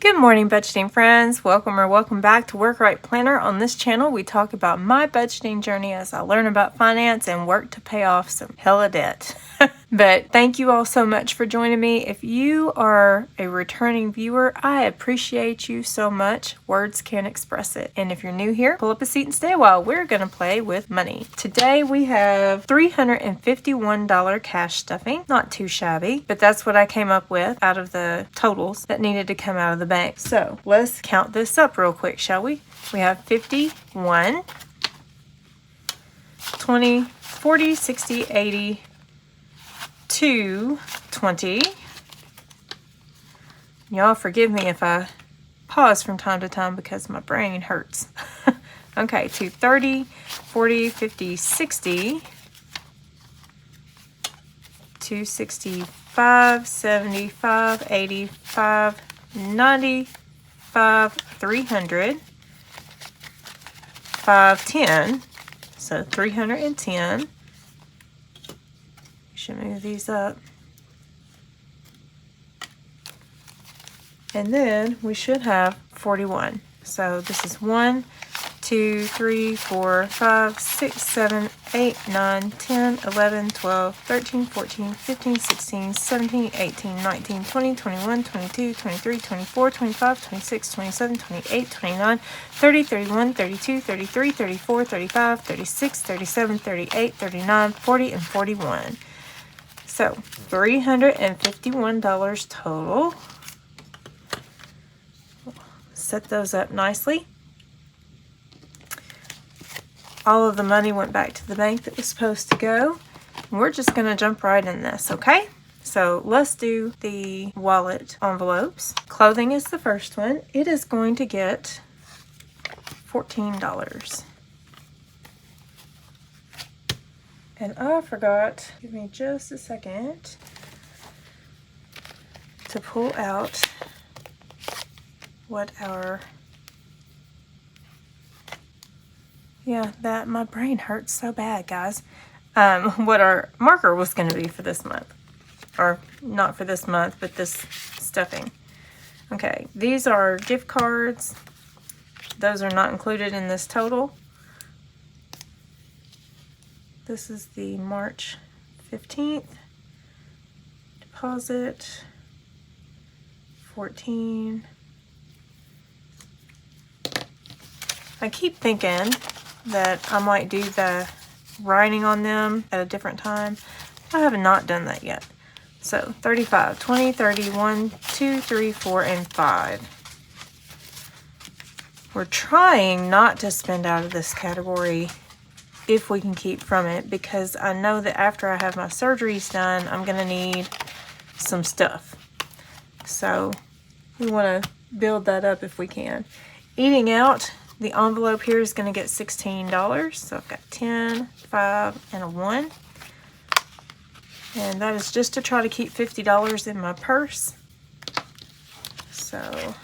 Good morning, budgeting friends. Welcome back to Work Right Planner. On this channel, we talk about my budgeting journey as I learn about finance and work to pay off some hella debt. But thank you all so much for joining me. If you are a returning viewer, I appreciate you so much. Words can't express it. And if you're new here, pull up a seat and stay a while. We're going to play with money. Today we have $351 cash stuffing. Not too shabby, but that's what I came up with out of the totals that needed to come out of the bank. So let's count this up real quick, shall we? We have 51, 20, 40, 60, 80, 220. Y'all forgive me if I pause from time to time because my brain hurts. Okay, 230, 40, 50, 60, 265, 75, 85, 95, 300, 510, so 310. Should move these up. And then we should have 41. So this is 1, 2, 3, 4, 5, 6, 7, 8, 9, 10, 11, 12, 13, 14, 15, 16, 17, 18, 19, 20, 21, 22, 23, 24, 25, 26, 27, 28, 29, 30, 31, 32, 33, 34, 35, 36, 37, 38, 39, 40, and 41. So $351 total. Set those up nicely. All of the money went back to the bank that was supposed to go. We're just going to jump right in this, okay? So let's do the wallet envelopes. Clothing is the first one. It is going to get $14. And I forgot, give me just a second, to pull out what our, that my brain hurts so bad, guys. What our marker was going to be for this month. Or not for this month, but this stuffing. Okay, these are gift cards. Those are not included in this total. This is the March 15th deposit, 14. I keep thinking that I might do the writing on them at a different time. I have not done that yet. So 35, 20, 31, 2, 3, 4, and 5. We're trying not to spend out of this category if we can keep from it, because I know that after I have my surgeries done, I'm going to need some stuff. So we want to build that up if we can. Eating out, the envelope here is going to get $16. So I've got 10, 5, and a 1. And that is just to try to keep $50 in my purse. So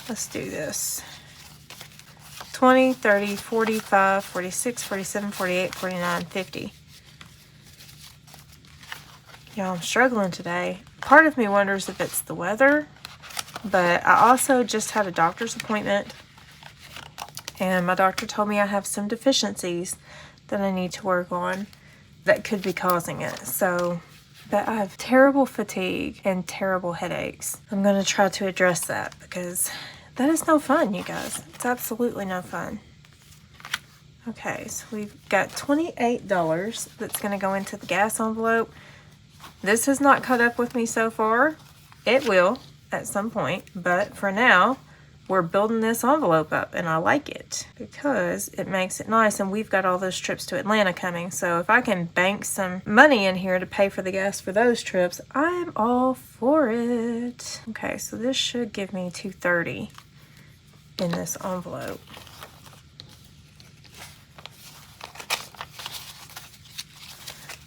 let's do this. 20, 30, 45, 46, 47, 48, 49, 50. Y'all, I'm struggling today. Part of me wonders if it's the weather, but I also just had a doctor's appointment, and my doctor told me I have some deficiencies that I need to work on that could be causing it. So, but I have terrible fatigue and terrible headaches. I'm going to try to address that because that is no fun, you guys. It's absolutely no fun. Okay, so we've got $28 that's going to go into the gas envelope. This has not caught up with me so far. It will at some point, but for now, we're building this envelope up, and I like it because it makes it nice, and we've got all those trips to Atlanta coming. So if I can bank some money in here to pay for the gas for those trips, I'm all for it. Okay, so this should give me $230 in this envelope.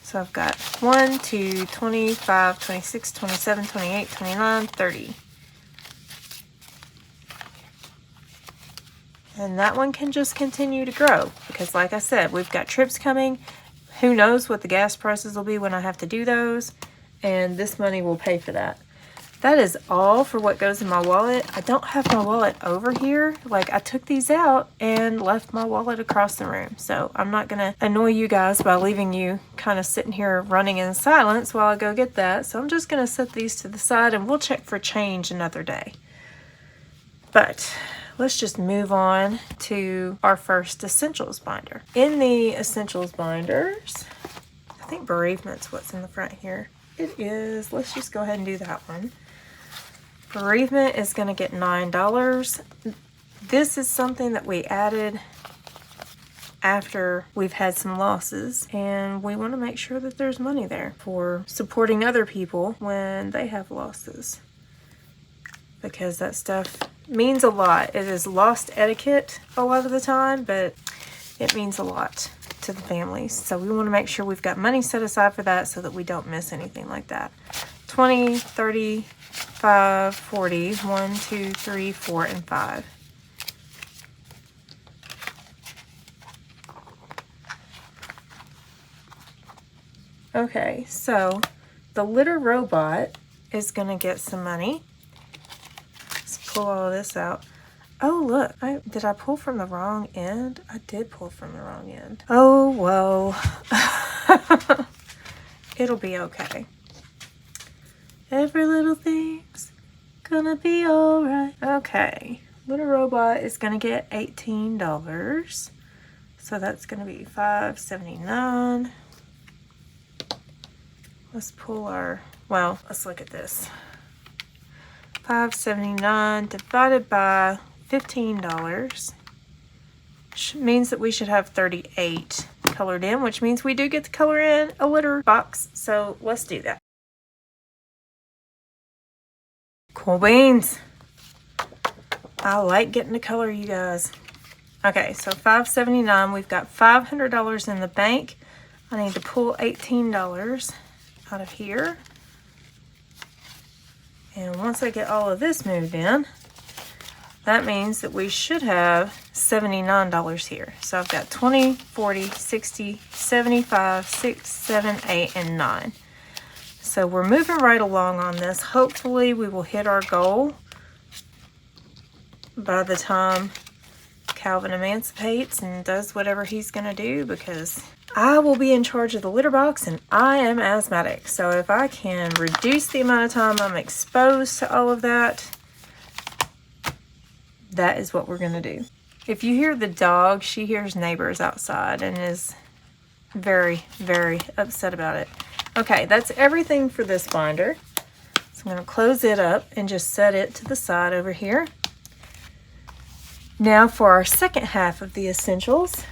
So I've got 1, 2, 25, 26, 27, 28, 29, 30. And that one can just continue to grow because, like I said, we've got trips coming. who knows what the gas prices will be when I have to do those, and this money will pay for that. That is all for what goes in my wallet. I don't have my wallet over here. Like, I took these out and left my wallet across the room. So I'm not going to annoy you guys by leaving you kind of sitting here running in silence while I go get that. So I'm just going to set these to the side and we'll check for change another day. But let's just move on to our first essentials binder. In the essentials binders, I think bereavement's what's in the front here. It is. Let's just go ahead and do that one. Bereavement is going to get $9. This is something that we added after we've had some losses, and we want to make sure that there's money there for supporting other people when they have losses, because that stuff means a lot. It is lost etiquette a lot of the time, but it means a lot to the families. So we want to make sure we've got money set aside for that so that we don't miss anything like that. 20, 30, 5, 40, 1, 2, 3, 4, and 5. Okay, so the litter robot is going to get some money. Let's pull all of this out. Oh, look, did I pull from the wrong end? I did pull from the wrong end. Oh, well, it'll be okay. Every little thing's gonna be all right. Okay, little robot is gonna get $18. So that's gonna be $5.79. Let's pull our, well, let's look at this. $5.79 divided by $15 means that we should have 38 colored in, which means we do get to color in a litter box. So let's do that. Cool beans. I like getting to color, you guys. Okay, so $5.79. We've got $500 in the bank. I need to pull $18 out of here. And once I get all of this moved in, that means that we should have $79 here. So I've got 20, 40, 60, 75, 6, 7, 8, and 9. So we're moving right along on this. Hopefully we will hit our goal by the time Calvin emancipates and does whatever he's going to do, because I will be in charge of the litter box and I am asthmatic. So if I can reduce the amount of time I'm exposed to all of that, that is what we're going to do. If you hear the dog, she hears neighbors outside and is very, very upset about it. Okay, that's everything for this binder. So I'm going to close it up and just set it to the side over here. Now for our second half of the essentials.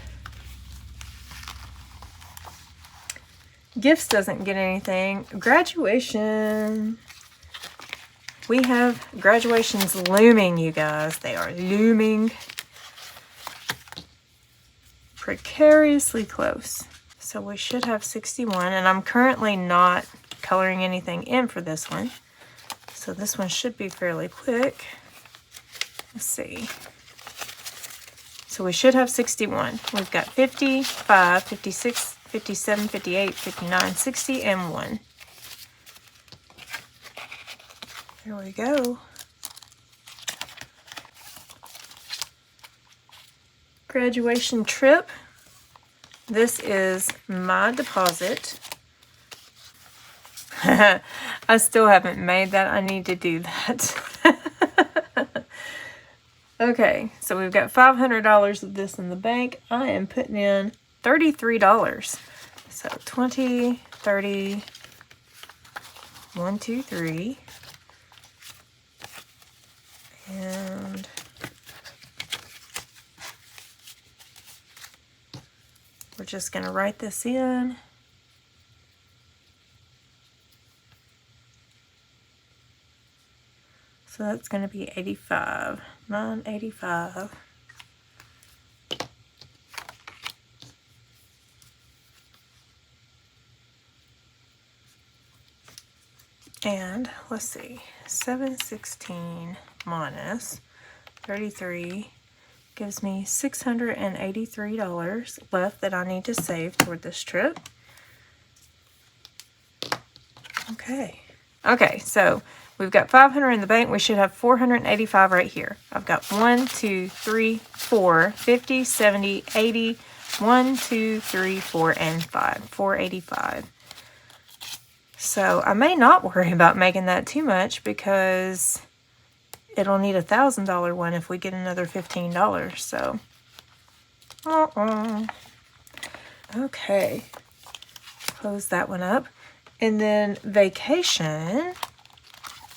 Gifts doesn't get anything. Graduation. We have graduations looming, you guys. They are looming. Precariously close. So we should have 61, and I'm currently not coloring anything in for this one. So this one should be fairly quick. Let's see. So we should have 61. We've got 55, 56, 57, 58, 59, 60, and 1. Here we go. Graduation trip. This is my deposit. I still haven't made that. I need to do that. Okay, so we've got $500 of this in the bank. I am putting in $33. So 20, 30, 1, 2, 3. And we're just going to write this in. So that's going to be 85, 985. And let's see, 716 minus 33 gives me $683 left that I need to save toward this trip. Okay. Okay, so we've got 500 in the bank. We should have 485 right here. I've got 1, 2, 3, 4, 50, 70, 80, 1, 2, 3, 4, and 5. 485. So I may not worry about making that too much because it'll need a $1,000 one if we get another $15. So, okay. Close that one up. And then vacation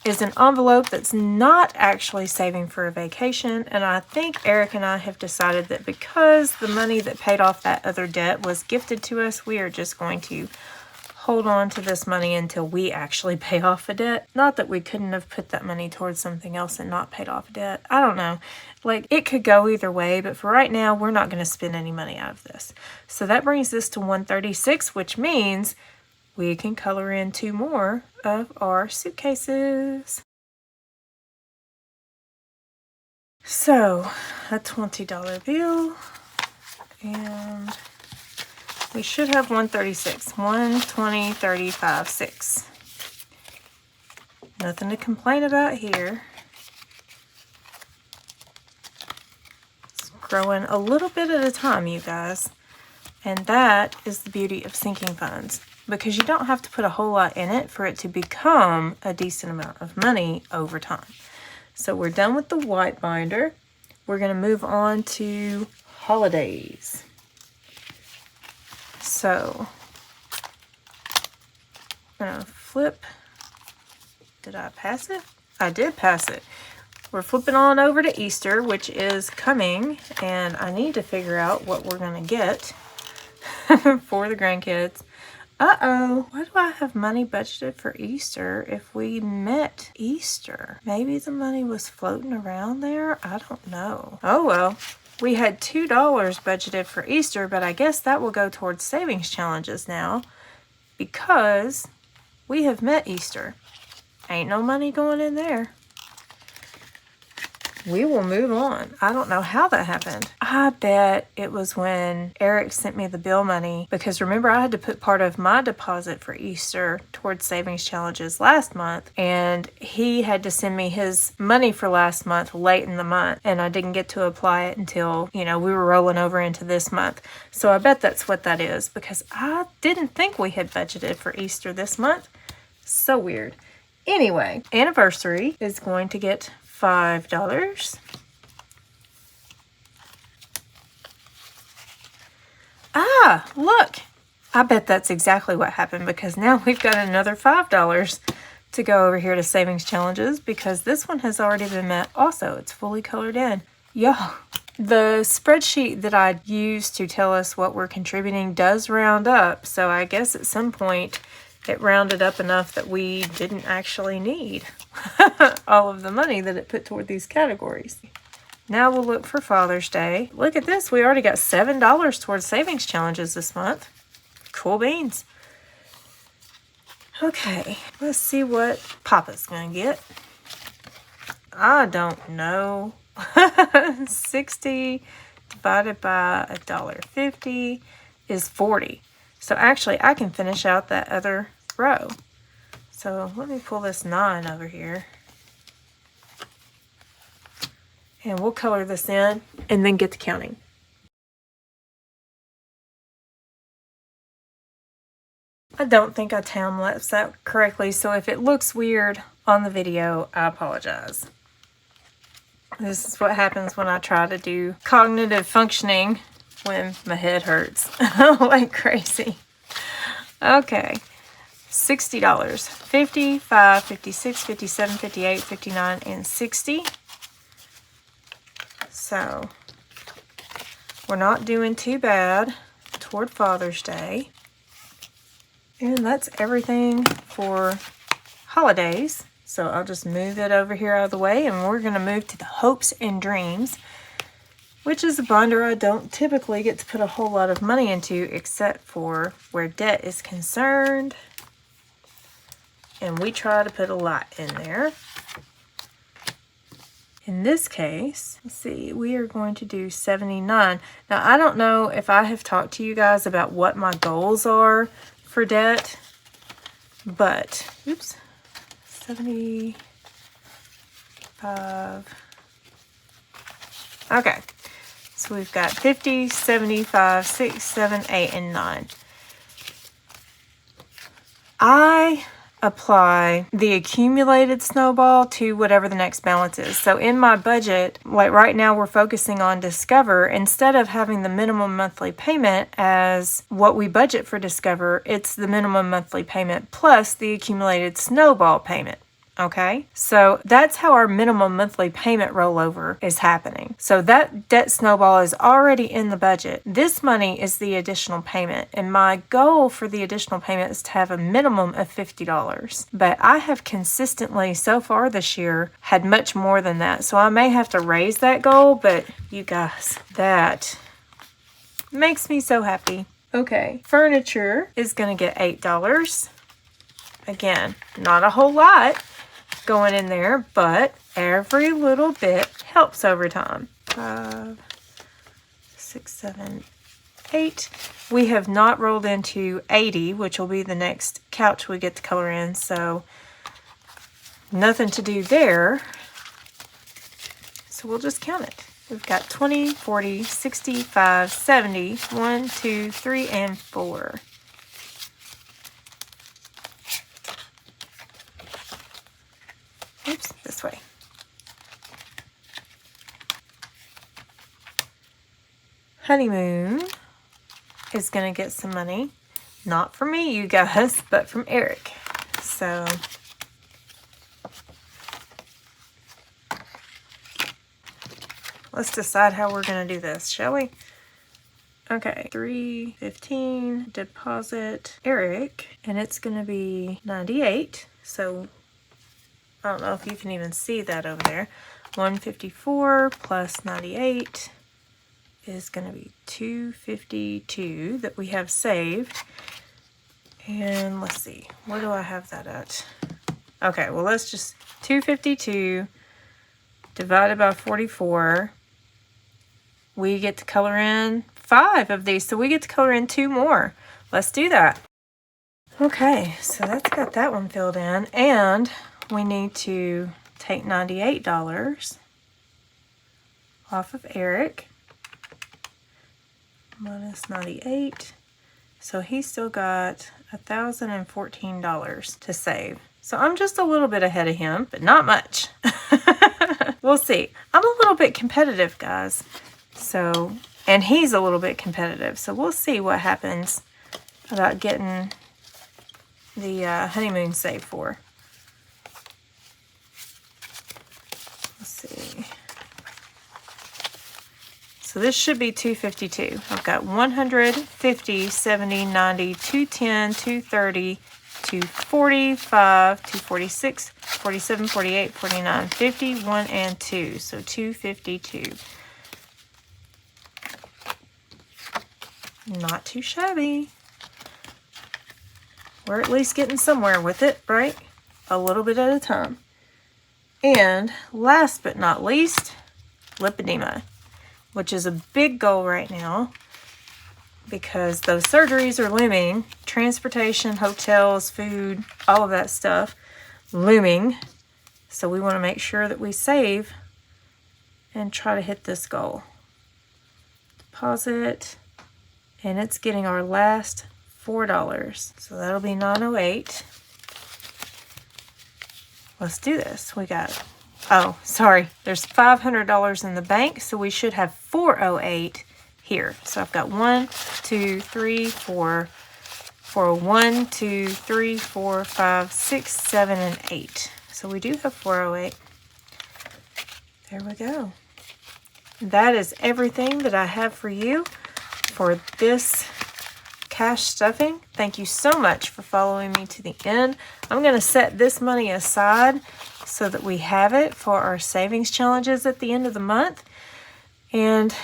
is an envelope that's not actually saving for a vacation. And I think Eric and I have decided that because the money that paid off that other debt was gifted to us, we are just going to hold on to this money until we actually pay off a debt. Not that we couldn't have put that money towards something else and not paid off a debt. I don't know. Like, it could go either way, but for right now, we're not going to spend any money out of this. So that brings this to 136, which means we can color in 2 more of our suitcases. So, a $20 bill, and we should have 136. 1, 20, 35, 6. Nothing to complain about here. It's growing a little bit at a time, you guys. And that is the beauty of sinking funds, because you don't have to put a whole lot in it for it to become a decent amount of money over time. So we're done with the white binder. We're going to move on to holidays. So I'm going to flip. Did I pass it? I did pass it. We're flipping on over to Easter, which is coming, and I need to figure out what we're going to get for the grandkids. Uh-oh, why do I have money budgeted for Easter if we met Easter? Maybe the money was floating around there? I don't know. Oh well, we had $2 budgeted for Easter, but I guess that will go towards savings challenges now because we have met Easter. Ain't no money going in there. We will move on. I don't know how that happened. I bet it was when Eric sent me the bill money, because remember I had to put part of my deposit for Easter towards savings challenges last month, and he had to send me his money for last month late in the month, and I didn't get to apply it until, we were rolling over into this month. So I bet that's what that is, because I didn't think we had budgeted for Easter this month. So weird. Anyway, anniversary is going to get $5. Ah, look. I bet that's exactly what happened, because now we've got another $5 to go over here to savings challenges, because this one has already been met also. It's fully colored in. Y'all, the spreadsheet that I used to tell us what we're contributing does round up. So I guess at some point it rounded up enough that we didn't actually need all of the money that it put toward these categories. Now we'll look for Father's Day. Look at this. We already got $7 towards savings challenges this month. Cool beans. Okay, let's see what Papa's going to get. I don't know. 60 divided by $1.50 is 40. So actually, I can finish out that other row. So let me pull this 9 over here. And we'll color this in and then get to counting. I don't think I time-lapsed that correctly, so if it looks weird on the video, I apologize. This is what happens when I try to do cognitive functioning when my head hurts like crazy. Okay, $60. 55, 56, 57, 58, 59, and 60. So we're not doing too bad toward Father's Day. And that's everything for holidays. So I'll just move it over here out of the way, and we're going to move to the Hopes and Dreams, which is a binder I don't typically get to put a whole lot of money into except for where debt is concerned. And we try to put a lot in there. In this case, let's see, we are going to do 79. Now, I don't know if I have talked to you guys about what my goals are for debt. But, oops, 75. Okay, so we've got 50, 75, 6, 7, 8, and 9. I apply the accumulated snowball to whatever the next balance is. So in my budget, like right now we're focusing on Discover. Instead of having the minimum monthly payment as what we budget for Discover, it's the minimum monthly payment plus the accumulated snowball payment. Okay, so that's how our minimum monthly payment rollover is happening. So that debt snowball is already in the budget. This money is the additional payment, and my goal for the additional payment is to have a minimum of $50. But I have consistently so far this year had much more than that, so I may have to raise that goal, but you guys, that makes me so happy. Okay, furniture is going to get $8. Again, not a whole lot going in there, but every little bit helps over time. 5, 6, 7, 8. We have not rolled into 80, which will be the next couch we get to color in, so nothing to do there. So we'll just count it. We've got 20, 40, 65, 70, 1, 2, 3, and 4. Oops, this way. Honeymoon is going to get some money. Not from me, you guys, but from Eric. So, let's decide how we're going to do this, shall we? Okay, 315 deposit Eric, and it's going to be 98. So, I don't know if you can even see that over there. 154 plus 98 is going to be 252 that we have saved. And let's see, where do I have that at? Okay, well, let's just 252 divided by 44. We get to color in 5 of these, so we get to color in 2 more. Let's do that. Okay, so that's got that one filled in, and we need to take $98 off of Eric, minus 98. So he's still got $1,014 to save. So I'm just a little bit ahead of him, but not much. We'll see. I'm a little bit competitive, guys. So, and he's a little bit competitive. So we'll see what happens about getting the honeymoon saved for. Let's see. So this should be 252. I've got 100, 50, 70, 90, 210, 230, 245, 246, 47, 48, 49, 50, 1, and 2. So 252. Not too shabby. We're at least getting somewhere with it, right? A little bit at a time. And last but not least, lipedema, which is a big goal right now because those surgeries are looming. Transportation, hotels, food, all of that stuff looming. So we want to make sure that we save and try to hit this goal. Deposit, and it's getting our last $4. So that'll be $908. Let's do this. We got, oh, sorry, there's $500 in the bank, so we should have $408 here. So I've got 1, 2, 3, 4, 1, 2, 3, 4, 5, 6, 7, and 8. So we do have $408. There we go. That is everything that I have for you for this cash stuffing. Thank you so much for following me to the end. I'm going to set this money aside so that we have it for our savings challenges at the end of the month. And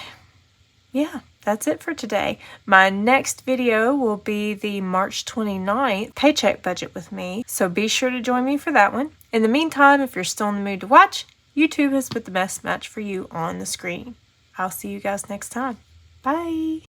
yeah, that's it for today. My next video will be the March 29th paycheck budget with me, so be sure to join me for that one. In the meantime, if you're still in the mood to watch, YouTube has put the best match for you on the screen. I'll see you guys next time. Bye!